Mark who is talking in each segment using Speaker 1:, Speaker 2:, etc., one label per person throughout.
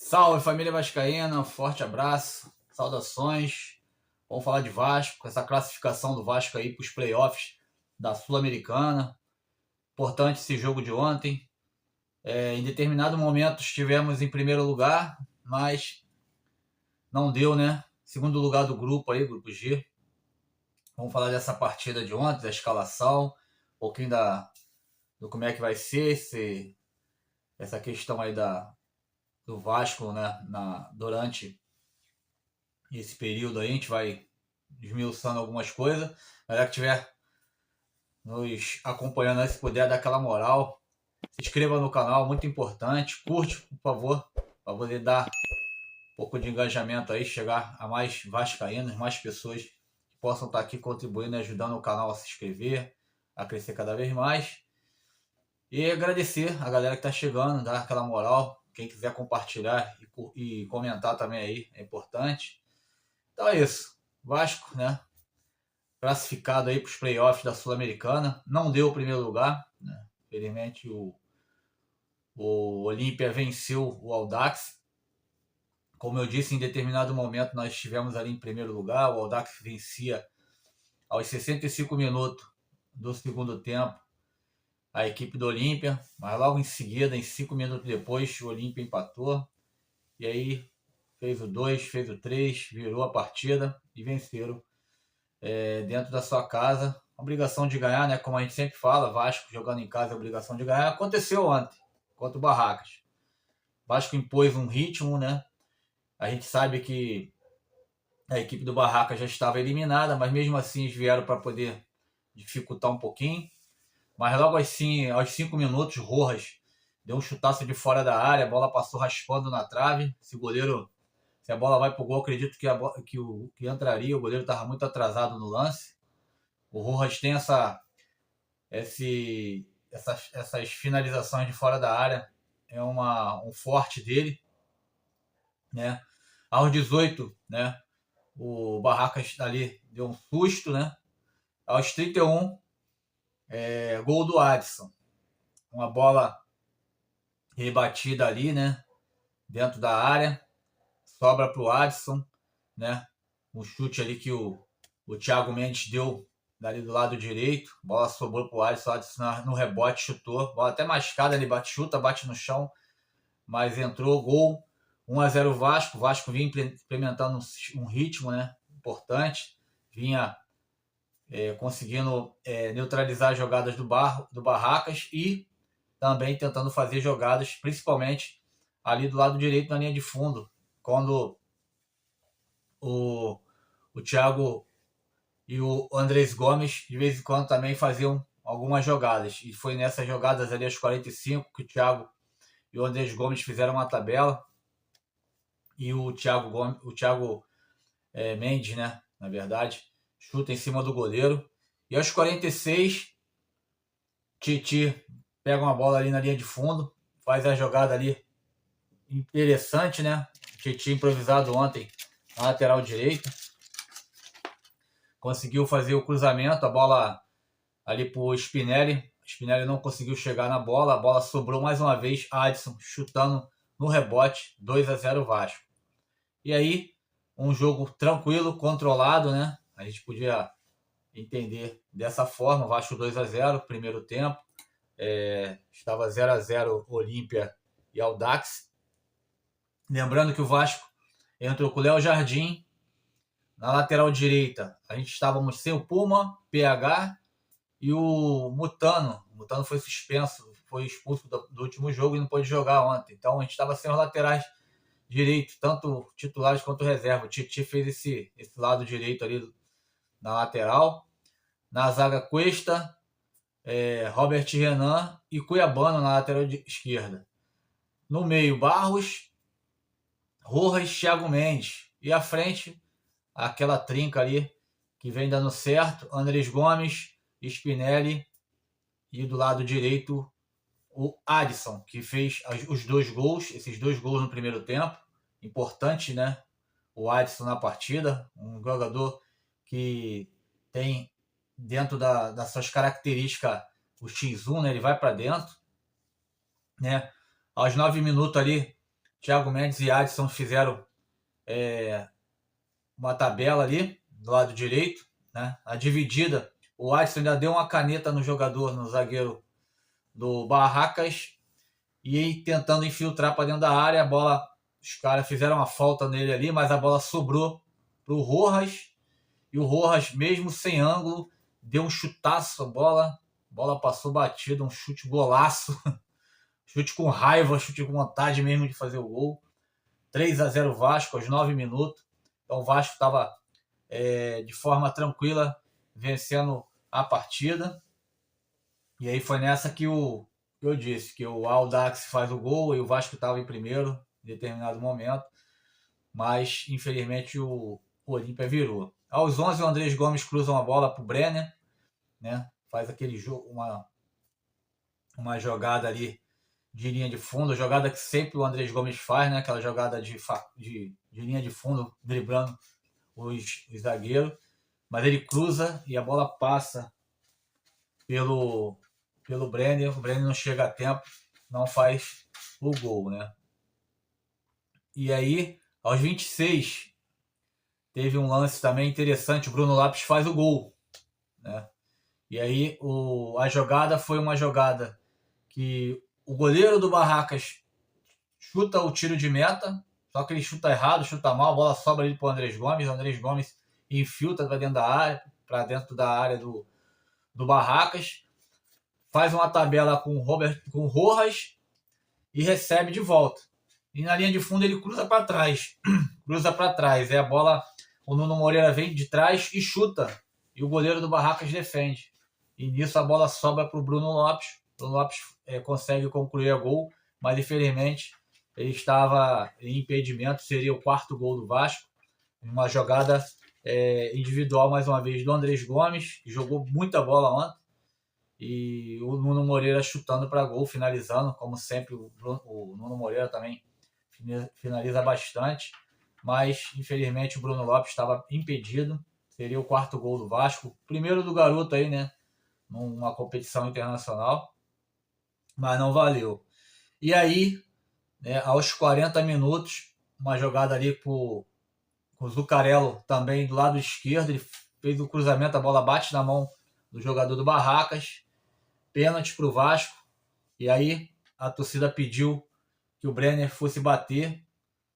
Speaker 1: Salve família vascaína, um forte abraço, saudações. Vamos falar de Vasco, essa classificação do Vasco aí para os playoffs da Sul-Americana. Importante esse jogo de ontem. Em determinado momento estivemos em primeiro lugar, mas não deu, né? Segundo lugar do grupo aí, grupo G. Vamos falar dessa partida de ontem, da escalação, um pouquinho do como é que vai ser essa questão aí do Vasco, né? Durante esse período aí, a gente vai desmiuçando algumas coisas. A galera que estiver nos acompanhando aí, se puder dar aquela moral, se inscreva no canal, muito importante. Curte, por favor, para poder dar um pouco de engajamento aí, chegar a mais vascaínos, mais pessoas que possam estar aqui contribuindo e ajudando o canal a se inscrever, a crescer cada vez mais. E agradecer a galera que está chegando, dar aquela moral. Quem quiser compartilhar e comentar também aí, é importante. Então é isso. Vasco, né? Classificado aí para os playoffs da Sul-Americana. Não deu o primeiro lugar, né? Infelizmente o Olímpia venceu o Audax. Como eu disse, em determinado momento nós estivemos ali em primeiro lugar. O Audax vencia aos 65 minutos do segundo tempo a equipe do Olímpia, mas logo em seguida, em 5 minutos depois, o Olímpia empatou. E aí fez o 2, fez o 3, virou a partida e venceram dentro da sua casa. Obrigação de ganhar, né? Como a gente sempre fala, Vasco jogando em casa é obrigação de ganhar. Aconteceu ontem, contra o Barracas. Vasco impôs um ritmo, né? A gente sabe que a equipe do Barracas já estava eliminada, mas mesmo assim eles vieram para poder dificultar um pouquinho. Mas logo assim, aos 5 minutos, Rojas deu um chutaço de fora da área, a bola passou raspando na trave. Se a bola vai pro gol, acredito que entraria. O goleiro estava muito atrasado no lance. O Rojas tem essas finalizações de fora da área, é um forte dele, né? Aos 18, né? O Barracas ali deu um susto, né? Aos 31, gol do Adson. Uma bola rebatida ali, né? Dentro da área, sobra pro Adson, né? Um chute ali que o Thiago Mendes deu dali do lado direito, bola sobrou pro Alisson, no rebote chutou, bola até mascada, ele chuta, bate no chão, mas entrou, gol, 1-0 Vasco. O Vasco vinha implementando um ritmo, né, importante, vinha conseguindo neutralizar as jogadas do Barracas e também tentando fazer jogadas, principalmente ali do lado direito na linha de fundo, quando o Thiago e o Andrés Gomes de vez em quando também faziam algumas jogadas. E foi nessas jogadas ali aos 45 que o Thiago e o Andrés Gomes fizeram uma tabela. E o Thiago Mendes, né, na verdade, chuta em cima do goleiro. E aos 46, Titi pega uma bola ali na linha de fundo, faz a jogada ali interessante, né? Titi improvisado ontem na lateral direita. Conseguiu fazer o cruzamento, a bola ali pro Spinelli. O Spinelli não conseguiu chegar na bola, a bola sobrou mais uma vez, Adson chutando no rebote, 2-0 Vasco. E aí, um jogo tranquilo, controlado, né? A gente podia entender dessa forma, Vasco 2-0, primeiro tempo. Estava 0-0 Olímpia e Audax. Lembrando que o Vasco entrou com o Léo Jardim. Na lateral direita, a gente estávamos sem o Puma, PH e o Mutano. O Mutano foi suspenso, foi expulso do último jogo e não pôde jogar ontem. Então a gente estava sem os laterais direitos, tanto titulares quanto reserva. O Titi fez esse lado direito ali na lateral. Na zaga, Cuesta, Robert Renan e Cuiabano na lateral esquerda. No meio, Barros, Rojas, Thiago Mendes. E à frente, aquela trinca ali que vem dando certo, Andrés Gomes, Spinelli e do lado direito o Adson, que fez os 2 gols, esses 2 gols no primeiro tempo. Importante, né? O Adson na partida, um jogador que tem dentro das suas características o X1, né? Ele vai para dentro, né? Aos 9 minutos ali Thiago Mendes e Adson fizeram uma tabela ali do lado direito, né? A dividida, o Adson ainda deu uma caneta no jogador, no zagueiro do Barracas, e aí tentando infiltrar para dentro da área, a bola, os caras fizeram uma falta nele ali, mas a bola sobrou pro Rojas, e o Rojas, mesmo sem ângulo, deu um chutaço, a bola passou batida, um chute golaço, chute com raiva, chute com vontade mesmo de fazer o gol. 3-0 Vasco aos 9 minutos. Então o Vasco estava de forma tranquila vencendo a partida. E aí foi nessa que eu disse que o Audax faz o gol e o Vasco estava em primeiro em determinado momento. Mas infelizmente o Olímpia virou. Aos 11 o Andrés Gomes cruza uma bola para o Brenner, né? Faz aquele jogo, uma jogada ali de linha de fundo, jogada que sempre o Andrés Gomes faz, né? Aquela jogada de linha de fundo, driblando os zagueiros. Mas ele cruza e a bola passa pelo Brenner. O Brenner não chega a tempo, não faz o gol, né? E aí, aos 26, teve um lance também interessante. O Bruno Lopes faz o gol, né? E aí, a jogada foi uma jogada que o goleiro do Barracas chuta o tiro de meta, só que ele chuta errado, chuta mal, a bola sobra ali pro Andrés Gomes, o Andrés Gomes infiltra para dentro da área do Barracas, faz uma tabela com o Rojas e recebe de volta. E na linha de fundo ele cruza para trás. É a bola, o Nuno Moreira vem de trás e chuta. E o goleiro do Barracas defende. E nisso a bola sobra para o Bruno Lopes. O Bruno Lopes consegue concluir a gol, mas infelizmente ele estava em impedimento, seria o 4º gol do Vasco. Uma jogada individual, mais uma vez, do Andrés Gomes, que jogou muita bola ontem. E o Nuno Moreira chutando para gol, finalizando, como sempre. O Nuno Moreira também finaliza bastante, mas infelizmente o Bruno Lopes estava impedido. Seria o 4º gol do Vasco, primeiro do garoto aí, né, numa competição internacional, mas não valeu. E aí, né, aos 40 minutos, uma jogada ali com o Zuccarello também do lado esquerdo, ele fez o cruzamento, a bola bate na mão do jogador do Barracas, pênalti para o Vasco. E aí a torcida pediu que o Brenner fosse bater,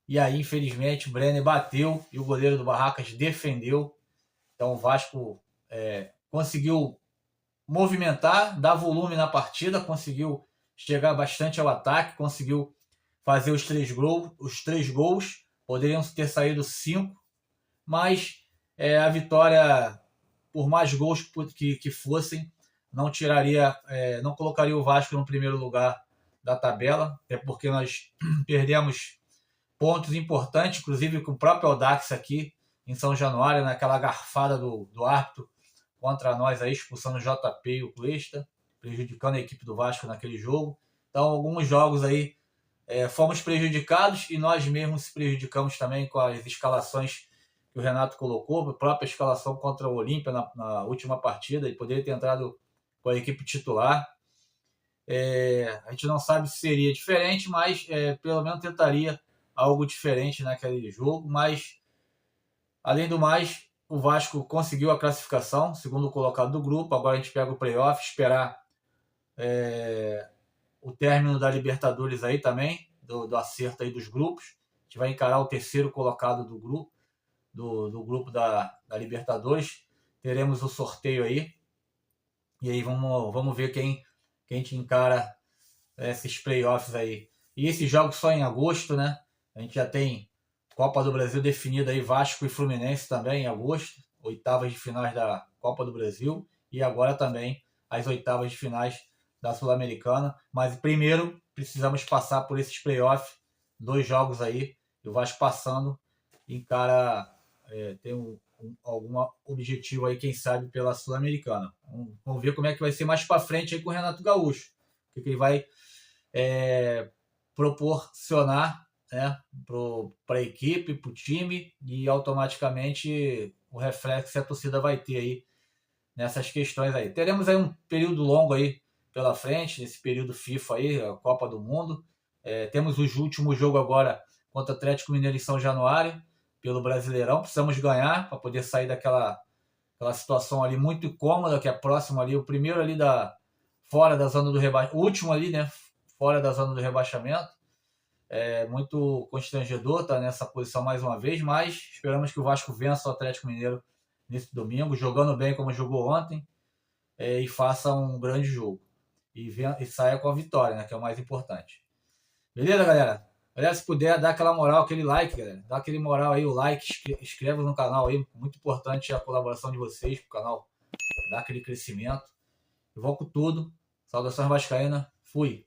Speaker 1: e aí infelizmente o Brenner bateu e o goleiro do Barracas defendeu. Então o Vasco conseguiu movimentar, dar volume na partida, conseguiu chegar bastante ao ataque, conseguiu fazer os 3 gols, poderiam ter saído 5, mas a vitória, por mais gols que fossem, não não colocaria o Vasco no primeiro lugar da tabela, até porque nós perdemos pontos importantes, inclusive com o próprio Audax aqui em São Januário, naquela garfada do árbitro contra nós aí, expulsando o JP e o Cuesta, prejudicando a equipe do Vasco naquele jogo. Então, alguns jogos aí fomos prejudicados e nós mesmos se prejudicamos também com as escalações que o Renato colocou, a própria escalação contra o Olímpia na última partida, ele poderia ter entrado com a equipe titular. A gente não sabe se seria diferente, mas pelo menos tentaria algo diferente naquele jogo. Mas, além do mais, o Vasco conseguiu a classificação, segundo colocado do grupo. Agora a gente pega o playoff, esperar o término da Libertadores aí também, do acerto aí dos grupos. A gente vai encarar o 3º colocado do grupo da Libertadores. Teremos o sorteio aí. E aí vamos ver quem a gente encara esses playoffs aí. E esses jogos só em agosto, né? A gente já tem Copa do Brasil definida aí, Vasco e Fluminense também em agosto, oitavas de finais da Copa do Brasil, e agora também as oitavas de finais da Sul-Americana. Mas primeiro precisamos passar por esses playoffs, 2 jogos aí, e o Vasco passando encara, tem algum objetivo aí, quem sabe, pela Sul-Americana. Vamos ver como é que vai ser mais para frente aí com o Renato Gaúcho, o que ele vai proporcionar, né, para a equipe, para o time, e automaticamente o reflexo que a torcida vai ter aí nessas questões aí. Teremos aí um período longo aí pela frente, nesse período FIFA aí, a Copa do Mundo. Temos o último jogo agora contra o Atlético Mineiro em São Januário, pelo Brasileirão. Precisamos ganhar para poder sair daquela situação ali muito incômoda, que é próximo ali, o primeiro ali fora da zona do rebaixamento, o último ali, né, fora da zona do rebaixamento. É muito constrangedor estar nessa posição mais uma vez, mas esperamos que o Vasco vença o Atlético Mineiro nesse domingo, jogando bem como jogou ontem, e faça um grande jogo. E saia com a vitória, né, que é o mais importante. Beleza, galera? Galera, se puder, dá aquela moral, aquele like, galera. Dá aquele moral aí, o like, inscreva no canal aí. Muito importante a colaboração de vocês pro canal dar aquele crescimento. Eu vou com tudo. Saudações vascaína. Fui.